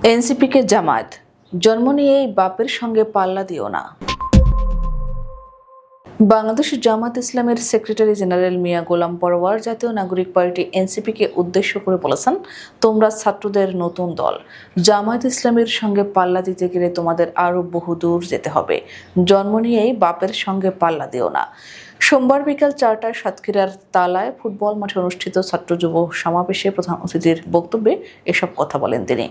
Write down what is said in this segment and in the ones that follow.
এনসিপিকে জামায়াত, জন্ম নিয়েই বাপের সঙ্গে পাল্লা দিও না। বাংলাদেশ জামায়াত ইসলামের সেক্রেটারি জেনারেল মিয়া গোলাম পরোয়ার জাতীয় নাগরিক পার্টি এনসিপিকে উদ্দেশ্য করে বলেছেন, তোমরা ছাত্রদের নতুন দল, জামায়াত ইসলামের সঙ্গে পাল্লা দিতে গেলে তোমাদের আরও বহুদূর যেতে হবে। জন্ম নিয়েই বাপের সঙ্গে পাল্লা দিও না। সোমবার বিকাল 4টায় সাতক্ষীরার তালায় ফুটবল মাঠে অনুষ্ঠিত ছাত্র যুব সমাবেশে প্রধান অতিথির বক্তব্যে এসব কথা বলেন তিনি।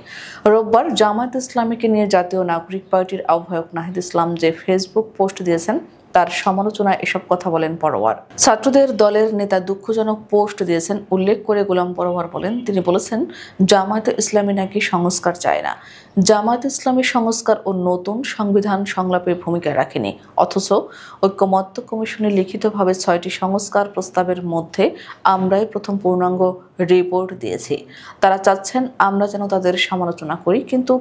রোববার জামায়াত ইসলামীকে নিয়ে জাতীয় নাগরিক পার্টির আহ্বায়ক নাহিদ ইসলাম যে ফেসবুক পোস্ট দিয়েছেন তার সমালোচনায় এসব কথা বলেন পরোয়ার। ছাত্রদের দলের নেতা দুঃখজনক পোস্ট দিয়েছেন উল্লেখ করে গোলাম পরোয়ার বলেন, তিনি বলেছেন জামায়াত ইসলামী নাকি সংস্কার চায় না। জামায়াত ইসলামী সংস্কার ও নতুন সংবিধান সংলাপে ভূমিকা রাখেনি, অথচ ঐক্যমত্য কমিশনে লিখিতভাবে 6টি সংস্কার প্রস্তাবের মধ্যে আমরাই প্রথম পূর্ণাঙ্গ রিপোর্ট দিয়েছি। তারা চাচ্ছেন আমরা যেন তাদের সমালোচনা করি, কিন্তু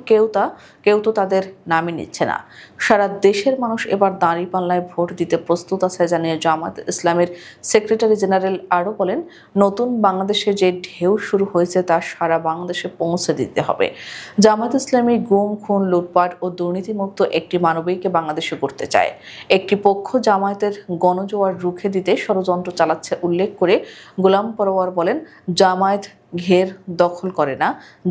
কেউ তো তাদের নামই নিচ্ছে না। সারা দেশের মানুষ এবার দাঁড়িপাল্লায় ভোট দিতে প্রস্তুত আছে জানিয়ে জামায়াত ইসলামের সেক্রেটারি জেনারেল আরও বলেন, নতুন বাংলাদেশে যে ঢেউ শুরু হয়েছে তা সারা বাংলাদেশে পৌঁছে দিতে হবে। জামায়াত ইসলামী গুম, খুন, লুটপাট ও দুর্নীতিমুক্ত একটি মানবিক বাংলাদেশে করতে চায়। একটি পক্ষ জামায়াতের গণজোয়ার রুখে দিতে ষড়যন্ত্র চালাচ্ছে উল্লেখ করে গোলাম পরোয়ার বলেন, জামায়াত ঘের দখল করে না,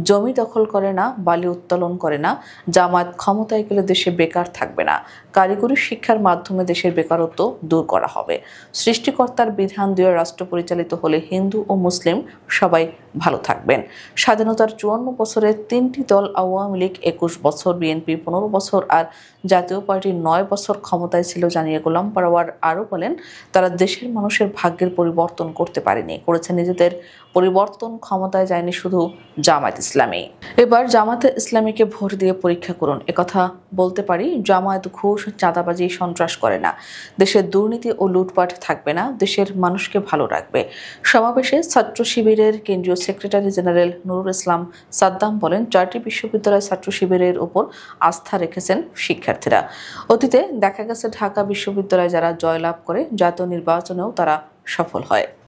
জমি দখল করে না, বালি উত্তোলন করে না। জামায়াত ক্ষমতায় গেলে দেশে বেকার থাকবে না। কারিগরি শিক্ষার মাধ্যমে দেশের বেকারত্ব দূর করা হবে। সৃষ্টিকর্তার বিধান দিয়ে রাষ্ট্র পরিচালিত হলে হিন্দু ও মুসলিম সবাই ভালো থাকবেন। স্বাধীনতার 54 বছরে 3টি দল, আওয়ামী লীগ 21 বছর, বিএনপি 15 বছর আর জাতীয় পার্টি 9 বছর ক্ষমতায় ছিল জানিয়ে গোলাম পরোয়ার আরও বলেন, তারা দেশের মানুষের ভাগ্যের পরিবর্তন করতে পারেনি, করেছে নিজেদের পরিবর্তন। ক্ষমতায় যায়নি শুধু জামায়াত ইসলামী। এবার জামায়াত ইসলামীকে ভোট দিয়ে পরীক্ষা করুন। একথা বলতে পারি, জামায়াত ঘুষ, চাঁদাবাজি, সন্ত্রাস করে না। দেশের দুর্নীতি ও লুটপাট থাকবে না, দেশের মানুষকে ভালো রাখবে। সমাবেশে ছাত্র শিবিরের কেন্দ্রীয় সেক্রেটারি জেনারেল নুরুল ইসলাম সাদ্দাম বলেন, 4টি বিশ্ববিদ্যালয় ছাত্র শিবিরের উপর আস্থা রেখেছেন শিক্ষার্থীরা। অতীতে দেখা গেছে ঢাকা বিশ্ববিদ্যালয় যারা জয়লাভ করে জাতীয় নির্বাচনেও তারা সফল হয়।